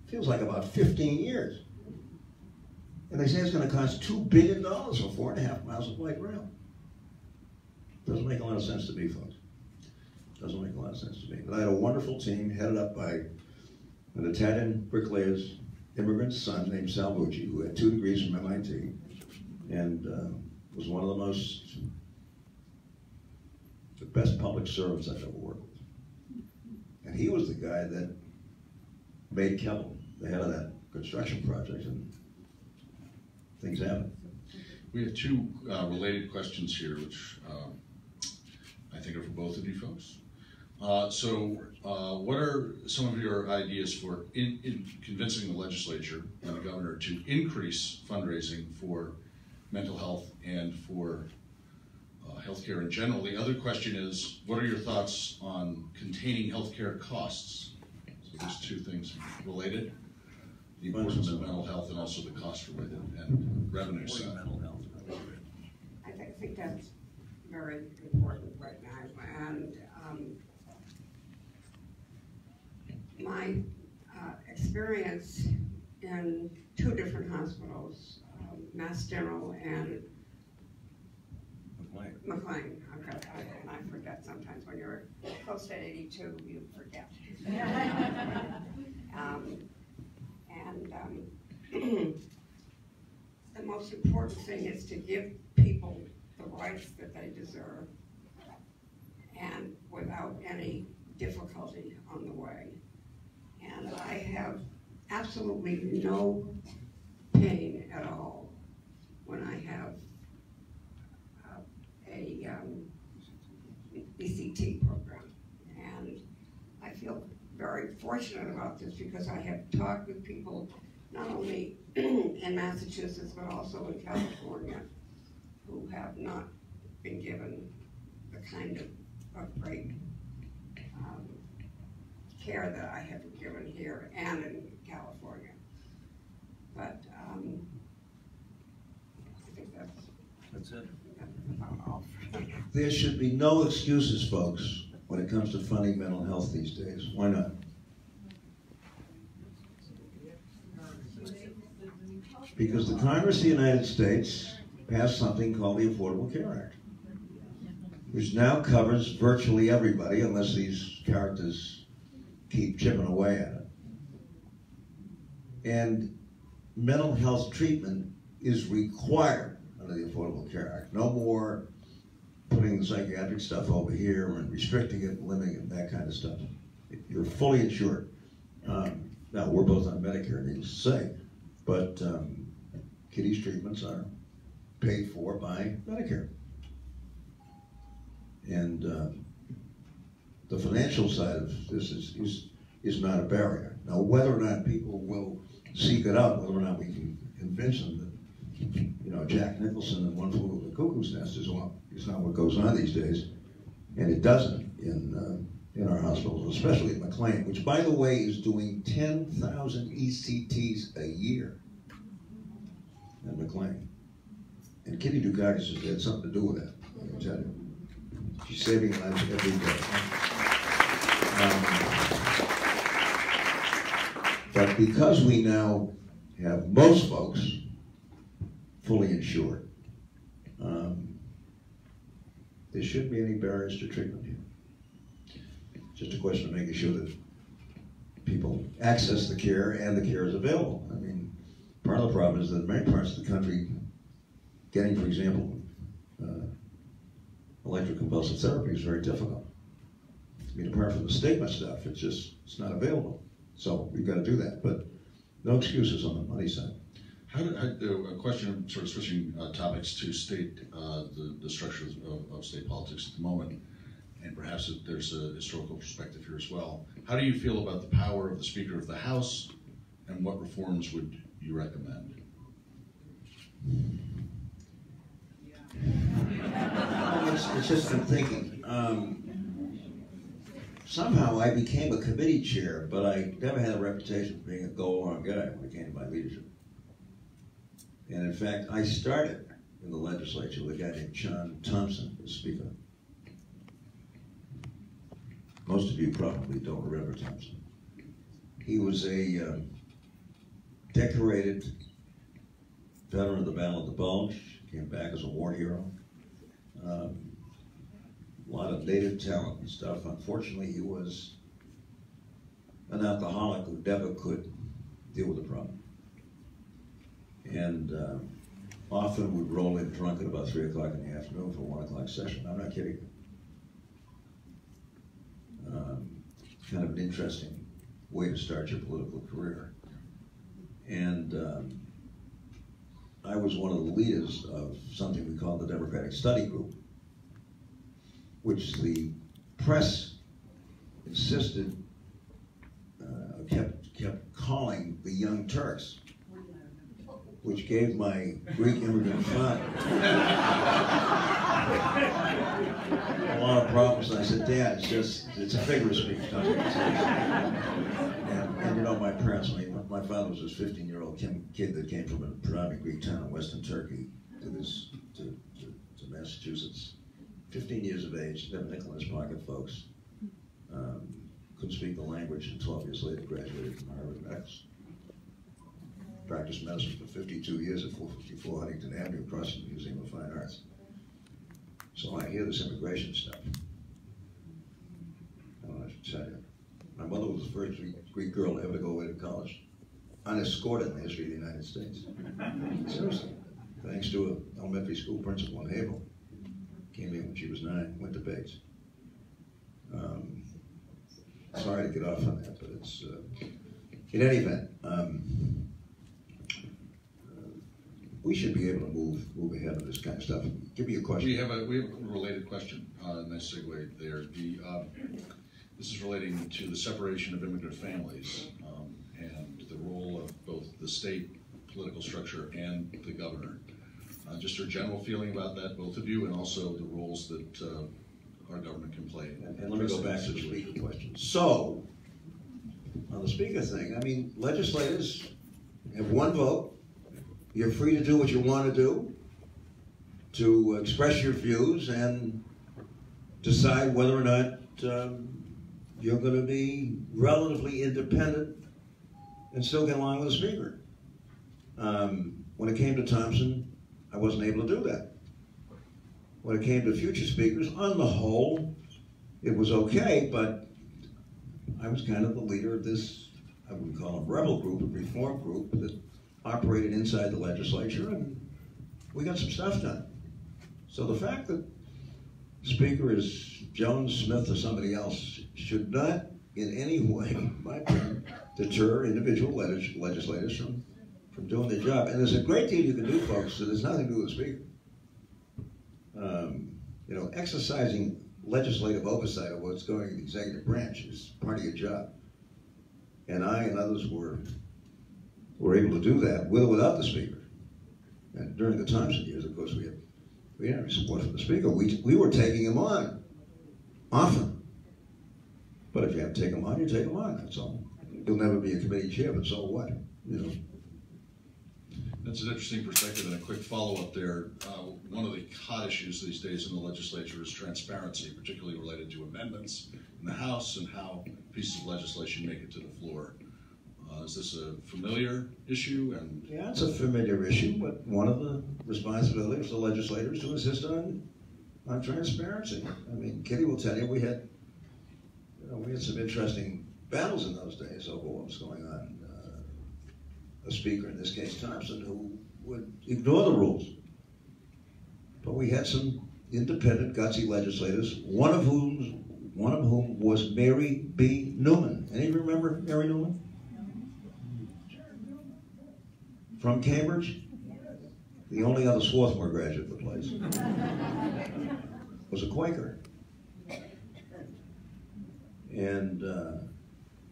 Feels like about 15 years. And they say it's going to cost $2 billion for 4.5 miles of light rail. Doesn't make a lot of sense to me, folks. Doesn't make a lot of sense to me. But I had a wonderful team headed up by an Italian bricklayer's immigrant son named Sal Bucci, who had 2 degrees from MIT, and was one of the best public servants I've ever worked with. And he was the guy that made Keppel the head of that construction project, and things happen. We have 2 related questions here, which I think are for both of you folks. What are some of your ideas for in convincing the legislature and the governor to increase fundraising for mental health and for healthcare in general? The other question is, what are your thoughts on containing healthcare costs? So these two things related, the importance of mental health and also the cost related and revenue side. I think that's very important right now. And my experience in two different hospitals, Mass General and McLean. I forget sometimes when you're close to 82, you forget. The most important thing is to give people the rights that they deserve, and without any difficulty on the way. And I have absolutely no pain at all when I have a ECT program. And I feel very fortunate about this because I have talked with people not only in Massachusetts but also in California who have not been given the kind of great care that I have been given here and in California. But I think that's it. About all. There should be no excuses, folks, when it comes to funding mental health these days. Why not? Because the Congress of the United States passed something called the Affordable Care Act, which now covers virtually everybody unless these characters keep chipping away at it. And mental health treatment is required under the Affordable Care Act. No more putting the psychiatric stuff over here and restricting it, limiting it, that kind of stuff. You're fully insured. Now, we're both on Medicare, needless to say, but kiddies treatments are paid for by Medicare. And the financial side of this is not a barrier. Now, whether or not people will seek it out, whether or not we can convince them that, you know, Jack Nicholson and One Flew Over the Cuckoo's Nest is not what goes on these days, and it doesn't in our hospitals, especially at McLean, which, by the way, is doing 10,000 ECTs a year at McLean. And Kitty Dukakis has had something to do with that, I can tell you. She's saving lives every day. But because we now have most folks fully insured, there shouldn't be any barriers to treatment here. It's just a question of making sure that people access the care and the care is available. I mean, part of the problem is that in many parts of the country, getting, for example, electroconvulsive therapy is very difficult. I mean, apart from the stigma stuff, it's not available. So we've got to do that, but no excuses on the money side. A question, sort of switching topics to state, the structure of state politics at the moment, and perhaps there's a historical perspective here as well. How do you feel about the power of the Speaker of the House, and what reforms would you recommend? It's just been thinking. Somehow I became a committee chair, but I never had a reputation for being a go-along guy when it came to my leadership. And in fact, I started in the legislature with a guy named John Thompson as Speaker. Most of you probably don't remember Thompson. He was a decorated veteran of the Battle of the Bulge, came back as a war hero. A lot of native talent and stuff. Unfortunately, he was an alcoholic who never could deal with the problem. And often would roll in drunk at about 3 o'clock in the afternoon for a 1 o'clock session. I'm not kidding. Kind of an interesting way to start your political career. And I was one of the leaders of something we called the Democratic Study Group, which the press insisted, kept calling the Young Turks, which gave my Greek immigrant father a lot of problems. And I said, Dad, it's a figure of speech. Don't take it seriously. And you know, my parents, my father was this 15-year-old kid that came from a predominantly Greek town in Western Turkey to Massachusetts. 15 years of age, never nickel in his pocket, folks. Couldn't speak the language, and 12 years later graduated from Harvard Medical. Practiced medicine for 52 years at 454 Huntington Avenue across from the Museum of Fine Arts. So I hear this immigration stuff. I don't know what I should tell you. My mother was the first Greek girl ever to go away to college, unescorted in the history of the United States. Seriously. Thanks to an elementary school principal in Havel. Came in when she was 9, went to Bates. Sorry to get off on that, but it's, in any event, we should be able to move ahead with this kind of stuff. Give me a question. We have a related question, nice segue there. This is relating to the separation of immigrant families and the role of both the state political structure and the governor. Just your general feeling about that, both of you, and also the roles that our government can play. And let me go back to the speaker question. So, on the speaker thing, I mean, legislators have one vote. You're free to do what you want to do, to express your views and decide whether or not you're going to be relatively independent and still get along with the speaker. When it came to Thompson, I wasn't able to do that. When it came to future speakers, on the whole, it was okay, but I was kind of the leader of this, I wouldn't call them rebel group, a reform group that operated inside the legislature, and we got some stuff done. So the fact that the speaker is Jones, Smith, or somebody else should not in any way, in my opinion, deter individual legislators from doing their job. And there's a great deal you can do, folks, so there's nothing to do with the speaker. You know, exercising legislative oversight of what's going in the executive branch is part of your job. And I and others were able to do that with or without the speaker. And during the Thompson years, of course, we didn't have any support from the speaker. We were taking him on, often. But if you have to take him on, you take him on, that's all. He'll never be a committee chair, but so what, you know? That's an interesting perspective, and a quick follow-up there. One of the hot issues these days in the legislature is transparency, particularly related to amendments in the House and how pieces of legislation make it to the floor. Is this a familiar issue? And yeah, it's a familiar issue, but one of the responsibilities of the legislators to insist on transparency. I mean, Kitty will tell you we had some interesting battles in those days over what was going on. A speaker, in this case Thompson, who would ignore the rules. But we had some independent, gutsy legislators, one of whom was Mary B. Newman. Any of you remember Mary Newman? From Cambridge? The only other Swarthmore graduate of the place. Was a Quaker. And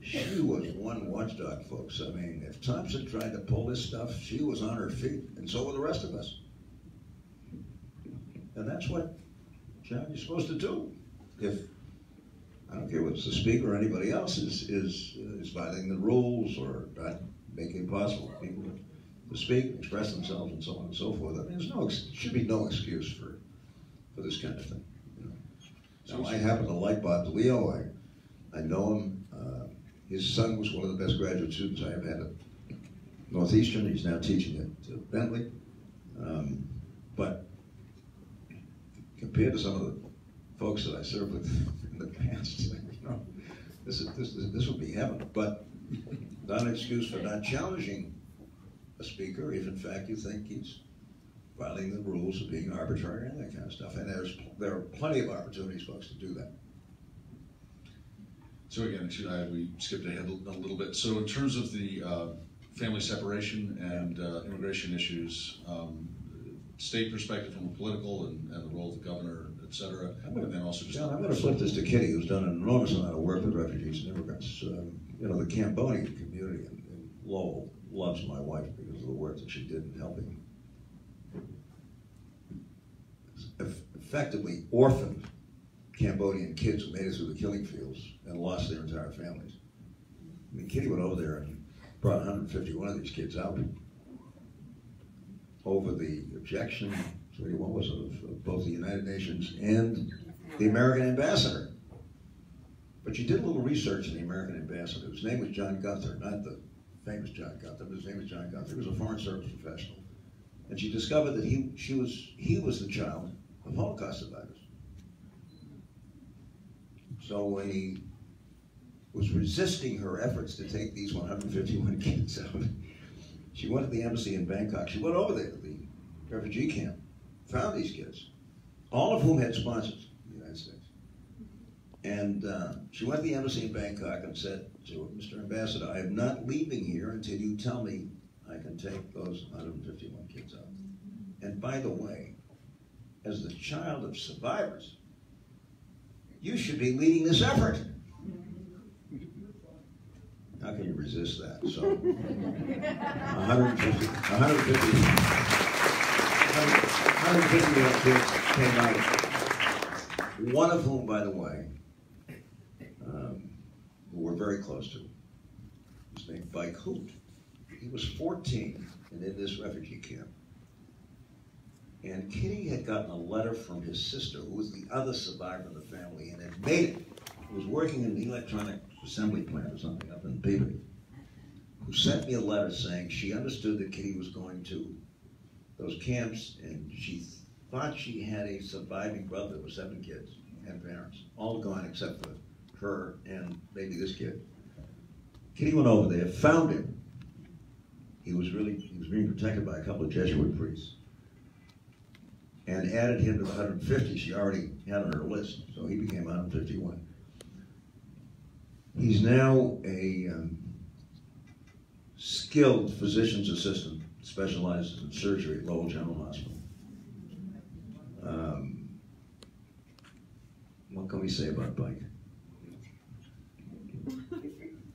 she was one watchdog, folks. I mean, if Thompson tried to pull this stuff, she was on her feet, and so were the rest of us. And that's what, John, you're supposed to do. If, I don't care whether it's the speaker or anybody else is violating the rules or not making it possible for people to speak and express themselves and so on and so forth. I mean, should be no excuse for this kind of thing. You know? Now, I happen to like Bob DeLeo. I know him. His son was one of the best graduate students I ever had at Northeastern. He's now teaching at Bentley. But compared to some of the folks that I served with in the past, you know, this would be heaven. But not an excuse for not challenging a speaker if in fact you think he's violating the rules of being arbitrary and that kind of stuff. And there are plenty of opportunities, folks, to do that. so again, we skipped ahead a little bit. So in terms of the family separation and immigration issues, state perspective from a political and the role of the governor, et cetera, and then also just... John, I'm going to flip this to Kitty, who's done an enormous amount of work with refugees and immigrants. The Cambodian community in Lowell loves my wife because of the work that she did in helping effectively orphaned Cambodian kids who made it through the killing fields and lost their entire families. I mean, Kitty went over there and brought 151 of these kids out over the objection, what was it, of both the United Nations and the American ambassador. But she did a little research in the American ambassador. His name was John Gunther, not the famous John Gunther, but his name was John Gunther. He was a Foreign Service professional. And she discovered that he was the child of Holocaust survivors. So when he was resisting her efforts to take these 151 kids out, she went to the embassy in Bangkok. She went over there to the refugee camp, found these kids, all of whom had sponsors in the United States. And she went to the embassy in Bangkok and said to Mr. Ambassador, I am not leaving here until you tell me I can take those 151 kids out. And by the way, as the child of survivors, you should be leading this effort. How can you resist that? So, 150 young kids came out. One of whom, by the way, who we're very close to, was named Vike Hoot. He was 14 and in this refugee camp. And Kitty had gotten a letter from his sister, who was the other survivor of the family, and had made it. He was working in the electronic assembly plant or something up in Peabody, who sent me a letter saying she understood that Kitty was going to those camps, and she thought she had a surviving brother with 7 kids and parents, all gone except for her and maybe this kid. Kitty went over there, found him. He was being protected by a couple of Jesuit priests, and added him to the 150 she already had on her list, so he became 151. He's now a skilled physician's assistant, specializes in surgery at Lowell General Hospital. What can we say about Mike? I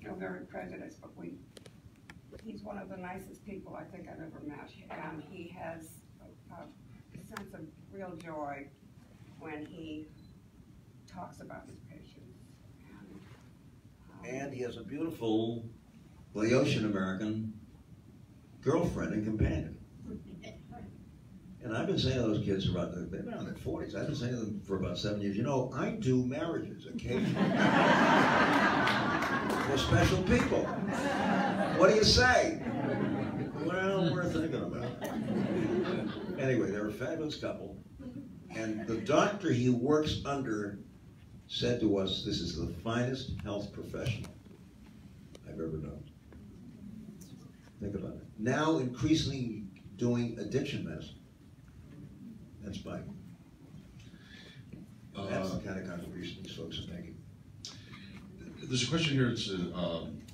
feel very prejudiced, but he's one of the nicest people I think I've ever met. And he has a sense of real joy when he talks about his patients. And he has a beautiful Laotian American girlfriend and companion. And I've been saying to those kids they've been in their 40s, I've been saying to them for about 7 years, I do marriages occasionally. They're special people. What do you say? Well, we're thinking about it. Anyway, they're a fabulous couple. And the doctor he works under said to us, this is the finest health professional I've ever known. Think about it. Now increasingly doing addiction medicine. That's Mike. That's the kind of contribution these folks are making. There's a question here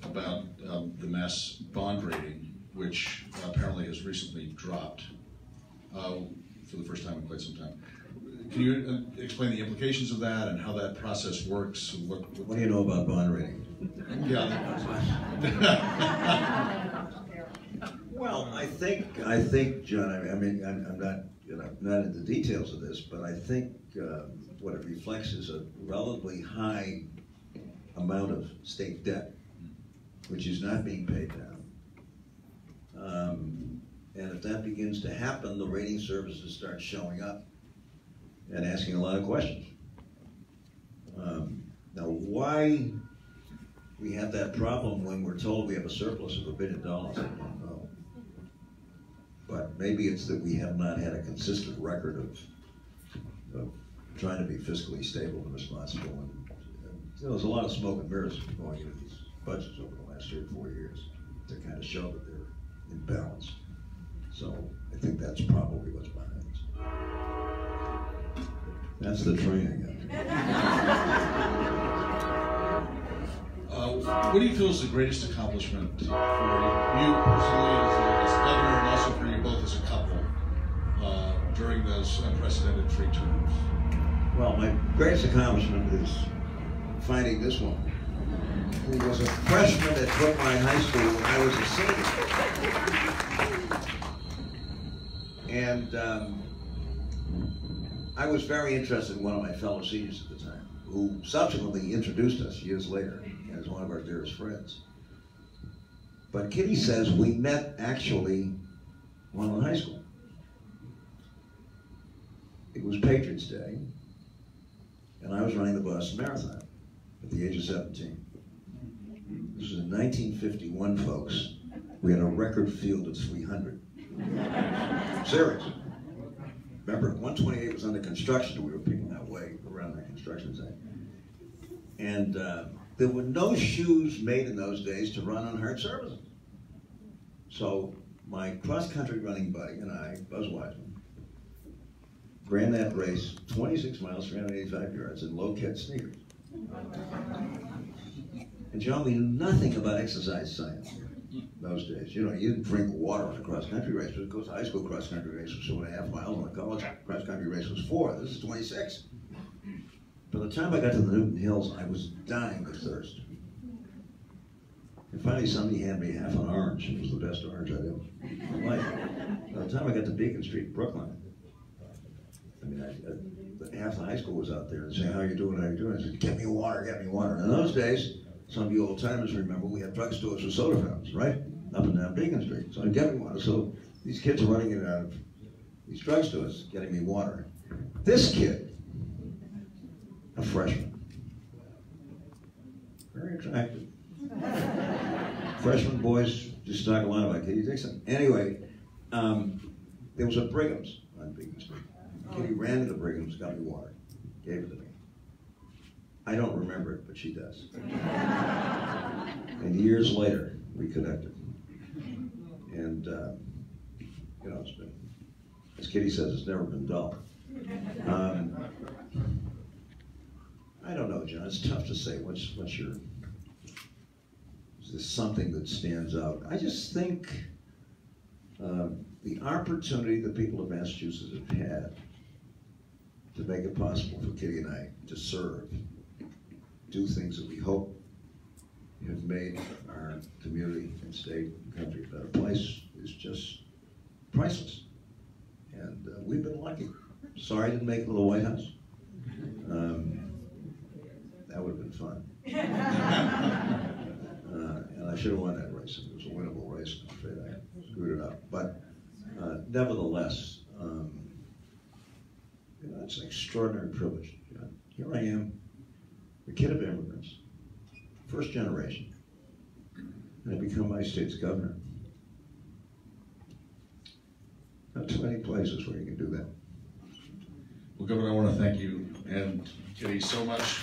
about the mass bond rating, which apparently has recently dropped for the first time in quite some time. Can you explain the implications of that and how that process works? What do you know about bond rating? Yeah. Well, I think, John. I mean, I'm not, not into the details of this, but I think what it reflects is a relatively high amount of state debt, which is not being paid down. And if that begins to happen, the rating services start showing up and asking a lot of questions. Now, why we have that problem when we're told we have a surplus of $1 billion, I don't know. But maybe it's that we have not had a consistent record of trying to be fiscally stable and responsible. And there's a lot of smoke and mirrors going into these budgets over the last 3 or 4 years to kind of show that they're imbalanced. So I think that's probably what's behind this. That's the train again. What do you feel is the greatest accomplishment for you personally as governor, and also for you both as a couple during those unprecedented 3 terms? Well, my greatest accomplishment is finding this woman, who was a freshman at Brookline High School when I was a senior. And I was very interested in one of my fellow seniors at the time, who subsequently introduced us years later as one of our dearest friends. But Kitty says we met actually while in high school. It was Patriots Day, and I was running the Boston Marathon at the age of 17. This was in 1951, folks. We had a record field of 300. Serious. Remember, 128 was under construction. We were people that way around that construction site. And there were no shoes made in those days to run on hard surfaces. So my cross-country running buddy and I, Buzz Wiseman, ran that race 26 miles, 385 yards in low-cut sneakers. And John, we knew nothing about exercise science in those days. You know, you didn't drink water on a cross-country race, but of course, high school cross-country race was 2.5 miles, and a college cross-country race was 4. This is 26. By the time I got to the Newton Hills, I was dying of thirst. And finally, somebody handed me half an orange. It was the best orange I'd ever liked. By the time I got to Beacon Street, Brooklyn, I mean, half the high school was out there and saying, "How you doing? How you doing?" I said, "Get me water, get me water." And in those days, some of you old timers remember we had drugstores with soda fountains, right? Up and down Beacon Street. So I'd get me water. So these kids are running in and out of these drugstores, getting me water. This kid, a freshman, very attractive. Freshman boys just talk a lot about Kitty Dixon. Anyway, there was a Brigham's on Beacon Street. Kitty ran to the Brigham's, got me water, gave it to me. I don't remember it, but she does. And years later, we connected. And, you know, it's been, as Kitty says, it's never been dull. I don't know, John, it's tough to say. What's your, is there something that stands out? I just think the opportunity the people of Massachusetts have had to make it possible for Kitty and I to serve, do things that we hope have made our community and state and country a better place is just priceless. And we've been lucky. Sorry I didn't make it to the White House. That would have been fun. And I should have won that race. It was a winnable race. I'm afraid I screwed it up. But nevertheless, you know, it's an extraordinary privilege. Here I am, the kid of immigrants, first generation, and I become my state's governor. Not too many places where you can do that. Well, Governor, I want to thank you and Kitty so much.